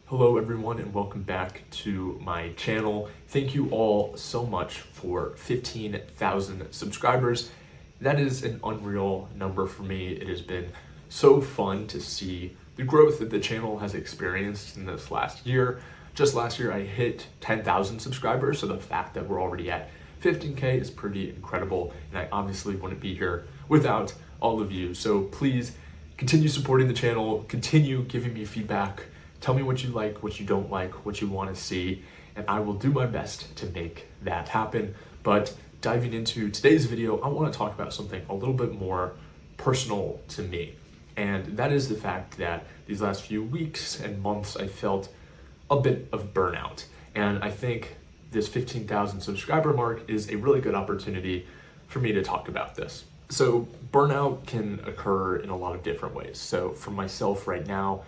Hello everyone and welcome back to my channel. Thank you all so much for 15,000 subscribers. That is an unreal number for me. It has been so fun to see the growth that the channel has experienced in this last year. Just last year I hit 10,000 subscribers, so the fact that we're already at 15K is pretty incredible, and I obviously wouldn't be here without all of you. So please continue supporting the channel, continue giving me feedback. Tell me what you like, what you don't like, what you want to see, and I will do my best to make that happen. But diving into today's video, I want to talk about something a little bit more personal to me. And that is the fact that these last few weeks and months, I felt a bit of burnout. And I think this 15,000 subscriber mark is a really good opportunity for me to talk about this. So burnout can occur in a lot of different ways. So for myself right now,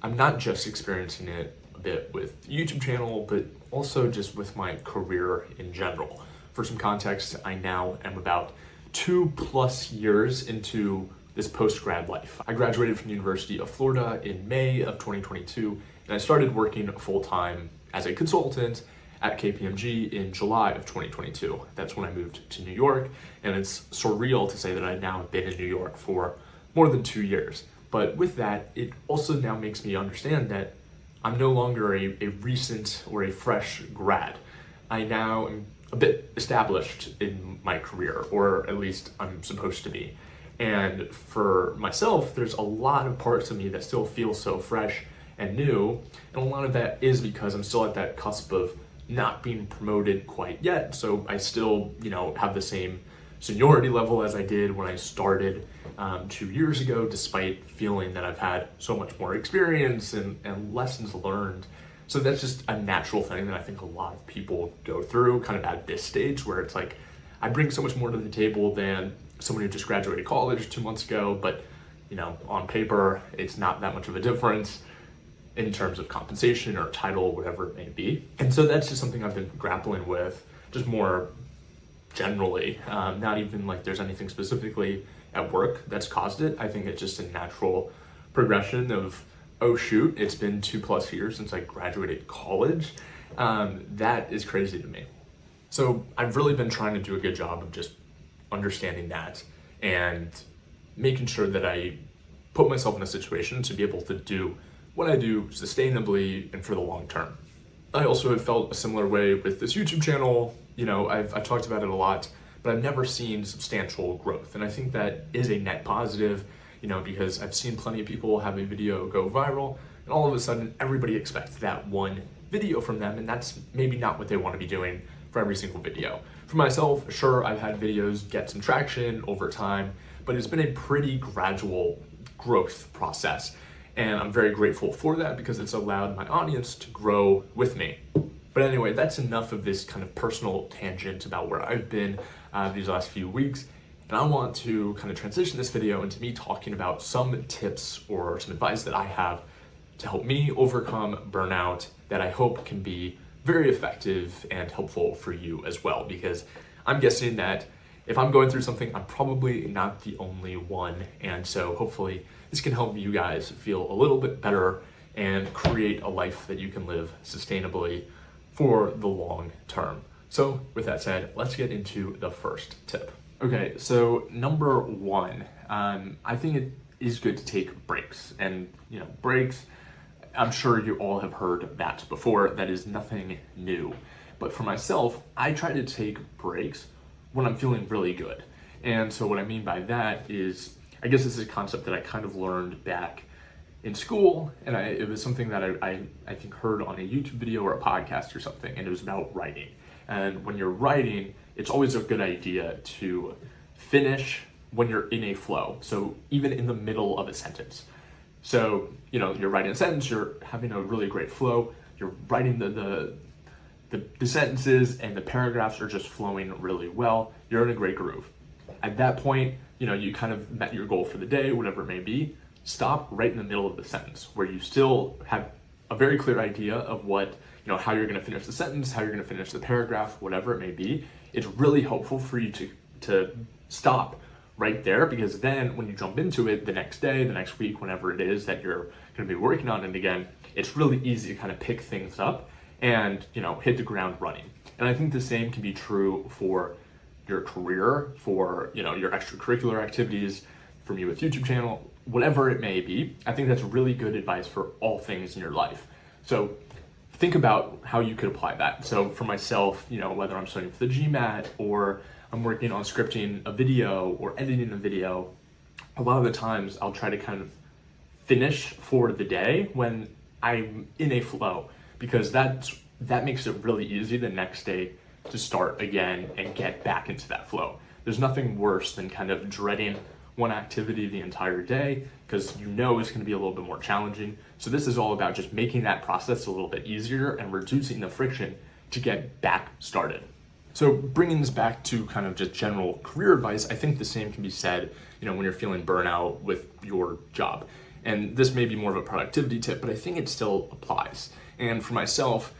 I'm not just experiencing it a bit with the YouTube channel, but also just with my career in general. For some context, I now am about 2+ years into this post-grad life. I graduated from the University of Florida in May of 2022, and I started working full-time as a consultant at KPMG in July of 2022. That's when I moved to New York, and it's surreal to say that I now have been in New York for more than 2 years. But with that, it also now makes me understand that I'm no longer a recent or a fresh grad. I now am a bit established in my career, or at least I'm supposed to be. And for myself, there's a lot of parts of me that still feel so fresh and new. And a lot of that is because I'm still at that cusp of not being promoted quite yet. So I still, have the same seniority level as I did when I started 2 years ago, despite feeling that I've had so much more experience and lessons learned. So that's just a natural thing that I think a lot of people go through kind of at this stage, where it's like, I bring so much more to the table than someone who just graduated college 2 months ago, but on paper, it's not that much of a difference in terms of compensation or title, whatever it may be. And so that's just something I've been grappling with just more generally, not even like there's anything specifically at work that's caused it. I think it's just a natural progression of, oh shoot, it's been 2+ years since I graduated college. That is crazy to me. So I've really been trying to do a good job of just understanding that and making sure that I put myself in a situation to be able to do what I do sustainably and for the long term. I also have felt a similar way with this YouTube channel. I've talked about it a lot, but I've never seen substantial growth. And I think that is a net positive, because I've seen plenty of people have a video go viral, and all of a sudden everybody expects that one video from them, and that's maybe not what they want to be doing for every single video. For myself, sure, I've had videos get some traction over time, but it's been a pretty gradual growth process. And I'm very grateful for that because it's allowed my audience to grow with me. But anyway, that's enough of this kind of personal tangent about where I've been these last few weeks. And I want to kind of transition this video into me talking about some tips or some advice that I have to help me overcome burnout that I hope can be very effective and helpful for you as well. Because I'm guessing that if I'm going through something, I'm probably not the only one. And so hopefully this can help you guys feel a little bit better and create a life that you can live sustainably for the long term. So with that said, let's get into the first tip. Okay, so number one, I think it is good to take breaks. And breaks, I'm sure you all have heard that before. That is nothing new. But for myself, I try to take breaks when I'm feeling really good. And so what I mean by that is, I guess this is a concept that I kind of learned back in school, and it was something that I think heard on a YouTube video or a podcast or something, and it was about writing. And when you're writing, it's always a good idea to finish when you're in a flow. So even in the middle of a sentence. So, you're writing a sentence, you're having a really great flow, you're writing the sentences and the paragraphs are just flowing really well, you're in a great groove. At that point, you kind of met your goal for the day, whatever it may be. Stop right in the middle of the sentence where you still have a very clear idea of what, how you're going to finish the sentence, how you're going to finish the paragraph, whatever it may be. It's really helpful for you to stop right there, because then when you jump into it the next day, the next week, whenever it is that you're going to be working on it again, it's really easy to kind of pick things up and, hit the ground running. And I think the same can be true for your career, for, your extracurricular activities, for me with YouTube channel, whatever it may be. I think that's really good advice for all things in your life. So think about how you could apply that. So for myself, whether I'm studying for the GMAT or I'm working on scripting a video or editing a video, a lot of the times I'll try to kind of finish for the day when I'm in a flow, because that makes it really easy the next day to start again and get back into that flow. There's nothing worse than kind of dreading one activity the entire day, because it's going to be a little bit more challenging. So this is all about just making that process a little bit easier and reducing the friction to get back started. So bringing this back to kind of just general career advice, I think the same can be said, when you're feeling burnout with your job. And this may be more of a productivity tip, but I think it still applies. And for myself,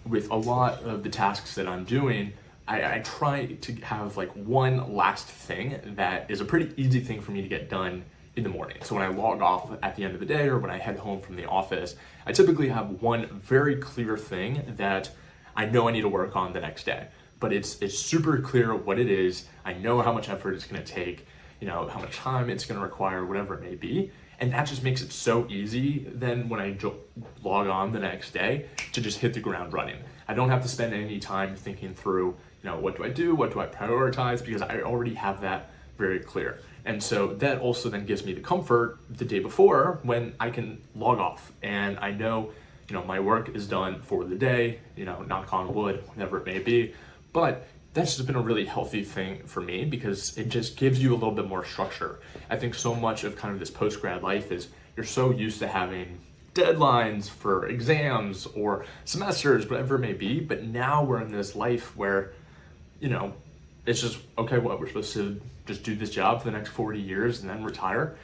with a lot of the tasks that I'm doing, I try to have like one last thing that is a pretty easy thing for me to get done in the morning. So when I log off at the end of the day or when I head home from the office, I typically have one very clear thing that I know I need to work on the next day. But it's super clear what it is. I know how much effort it's going to take, how much time it's going to require, whatever it may be. And that just makes it so easy then when I log on the next day to just hit the ground running. I don't have to spend any time thinking through, what do I do? What do I prioritize? Because I already have that very clear. And so that also then gives me the comfort the day before when I can log off and I know, my work is done for the day, knock on wood, whatever it may be. But that's just been a really healthy thing for me because it just gives you a little bit more structure. I think so much of kind of this post-grad life is you're so used to having deadlines for exams or semesters, whatever it may be. But now we're in this life where, it's just, okay, we're supposed to just do this job for the next 40 years and then retire.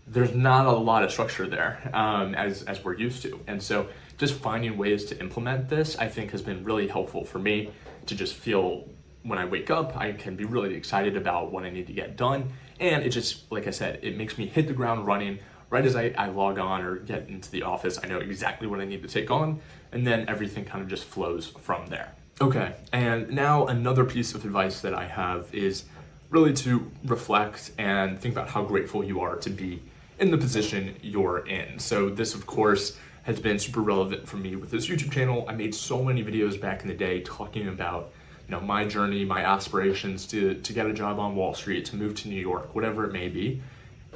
There's not a lot of structure there as we're used to. And so just finding ways to implement this, I think has been really helpful for me to just feel when I wake up, I can be really excited about what I need to get done. And it just, like I said, it makes me hit the ground running right as I log on or get into the office. I know exactly what I need to take on, and then everything kind of just flows from there. Okay, and now another piece of advice that I have is really to reflect and think about how grateful you are to be in the position you're in. So this, of course, has been super relevant for me with this YouTube channel. I made so many videos back in the day talking about my journey, my aspirations to get a job on Wall Street, to move to New York, whatever it may be.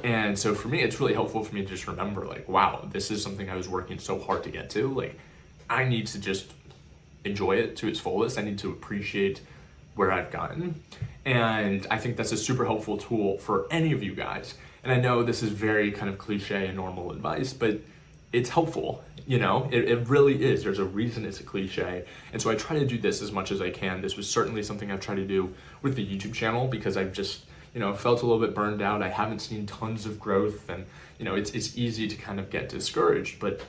And so for me, it's really helpful for me to just remember, like, wow, this is something I was working so hard to get to. Like, I need to just enjoy it to its fullest. I need to appreciate where I've gotten. And I think that's a super helpful tool for any of you guys. And I know this is very kind of cliche and normal advice, but it's helpful. It really is. There's a reason it's a cliche. And so I try to do this as much as I can. This was certainly something I've tried to do with the YouTube channel because I've just, felt a little bit burned out. I haven't seen tons of growth and, it's easy to kind of get discouraged, but,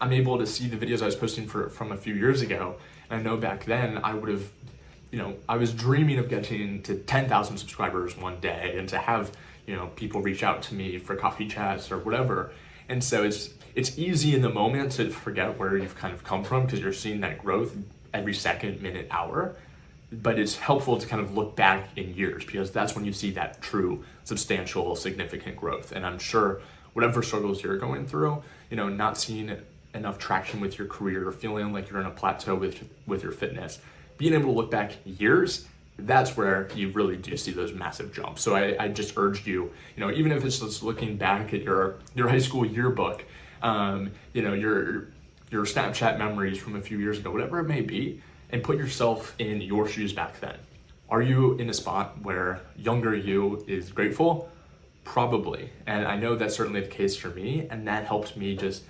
I'm able to see the videos I was posting from a few years ago. And I know back then I would have, I was dreaming of getting to 10,000 subscribers one day and to have, people reach out to me for coffee chats or whatever. And so it's easy in the moment to forget where you've kind of come from because you're seeing that growth every second, minute, hour. But it's helpful to kind of look back in years because that's when you see that true, substantial, significant growth. And I'm sure whatever struggles you're going through, not seeing enough traction with your career, feeling like you're in a plateau with your fitness, being able to look back years, that's where you really do see those massive jumps. So I just urge you, even if it's just looking back at your high school yearbook, your Snapchat memories from a few years ago, whatever it may be, and put yourself in your shoes back then. Are you in a spot where younger you is grateful? Probably. And I know that's certainly the case for me. And that helps me just,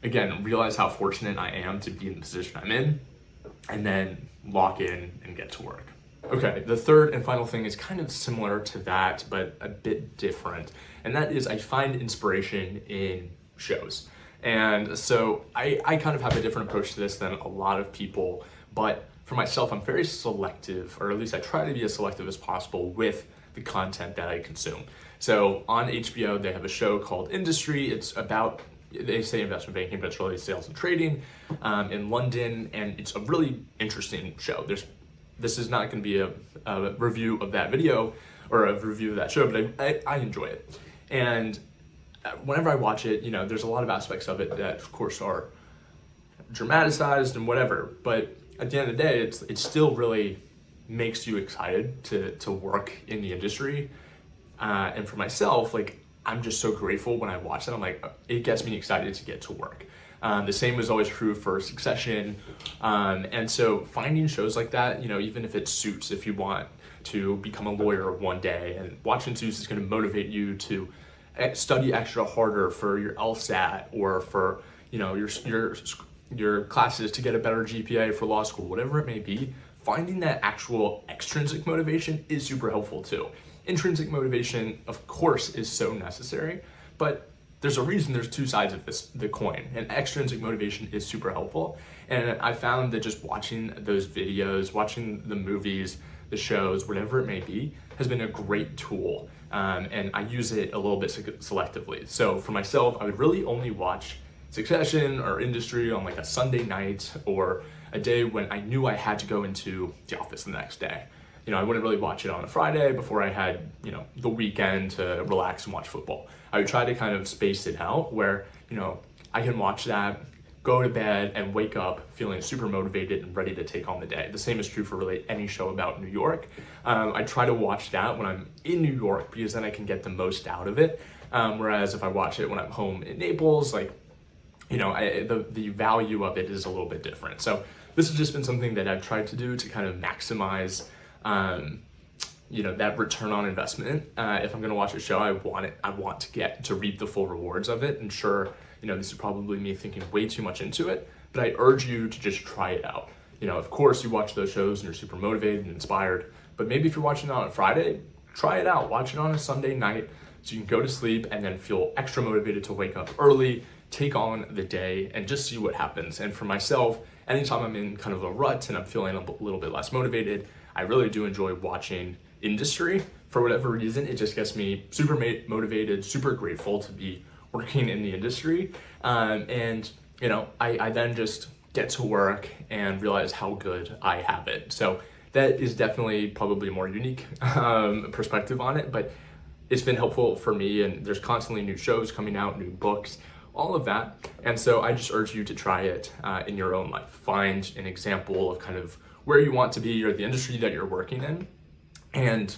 again, realize how fortunate I am to be in the position I'm in and then lock in and get to work. Okay, the third and final thing is kind of similar to that, but a bit different. And that is I find inspiration in shows. And so I kind of have a different approach to this than a lot of people, but for myself, I'm very selective, or at least I try to be as selective as possible with the content that I consume. So on HBO, they have a show called Industry. It's about they say investment banking, but it's really sales and trading in London, and it's a really interesting show. This is not going to be a review of that video or a review of that show, but I enjoy it. And whenever I watch it, there's a lot of aspects of it that, of course, are dramatized and whatever, but at the end of the day, it still really makes you excited to work in the industry. And for myself, I'm just so grateful when I watch it. I'm like, it gets me excited to get to work. The same was always true for Succession. And so finding shows like that, even if it's Suits, if you want to become a lawyer one day, and watching Suits is going to motivate you to study extra harder for your LSAT or for, your classes to get a better GPA for law school, whatever it may be, finding that actual extrinsic motivation is super helpful too. Intrinsic motivation, of course, is so necessary, but there's a reason there's two sides of the coin, and extrinsic motivation is super helpful. And I found that just watching those videos, watching the movies, the shows, whatever it may be, has been a great tool. And I use it a little bit selectively. So for myself, I would really only watch Succession or Industry on a Sunday night or a day when I knew I had to go into the office the next day. I wouldn't really watch it on a Friday before I had, the weekend to relax and watch football. I would try to kind of space it out where, I can watch that, go to bed, and wake up feeling super motivated and ready to take on the day. The same is true for really any show about New York. I try to watch that when I'm in New York because then I can get the most out of it. Whereas if I watch it when I'm home in Naples, the value of it is a little bit different. So this has just been something that I've tried to do to kind of maximize that return on investment. If I'm going to watch a show, I want to get to reap the full rewards of it. And sure, this is probably me thinking way too much into it, but I urge you to just try it out. Of course you watch those shows and you're super motivated and inspired, but maybe if you're watching it on a Friday, try it out. Watch it on a Sunday night so you can go to sleep and then feel extra motivated to wake up early, take on the day, and just see what happens. And for myself, anytime I'm in kind of a rut and I'm feeling a little bit less motivated, I really do enjoy watching Industry. For whatever reason, it just gets me super motivated, super grateful to be working in the industry. And I then just get to work and realize how good I have it. So that is definitely probably a more unique perspective on it, but it's been helpful for me, and there's constantly new shows coming out, new books, all of that. And so I just urge you to try it in your own life. Find an example of kind of where you want to be or the industry that you're working in, and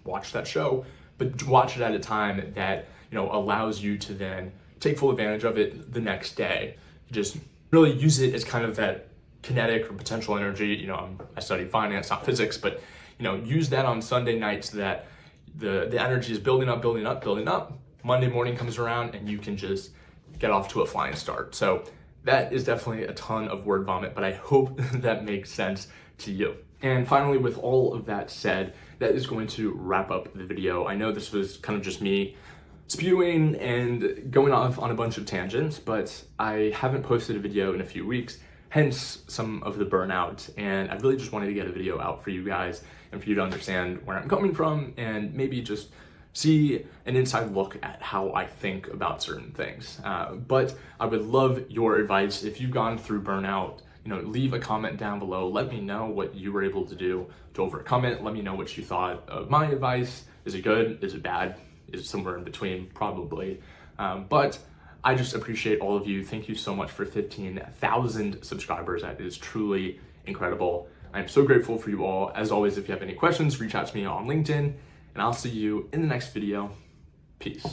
watch that show, but watch it at a time that allows you to then take full advantage of it the next day. Just really use it as kind of that kinetic or potential energy. I studied finance, not physics, but use that on Sunday nights so that the energy is building up. Monday morning comes around and you can just get off to a flying start. So that is definitely a ton of word vomit, but I hope that makes sense to you. And finally, with all of that said, that is going to wrap up the video. I know this was kind of just me spewing and going off on a bunch of tangents, but I haven't posted a video in a few weeks, hence some of the burnout. And I really just wanted to get a video out for you guys and for you to understand where I'm coming from and maybe just see an inside look at how I think about certain things. But I would love your advice. If you've gone through burnout, leave a comment down below. Let me know what you were able to do to overcome it. Let me know what you thought of my advice. Is it good? Is it bad? Is it somewhere in between? Probably. But I just appreciate all of you. Thank you so much for 15,000 subscribers. That is truly incredible. I'm so grateful for you all. As always, if you have any questions, reach out to me on LinkedIn, and I'll see you in the next video. Peace.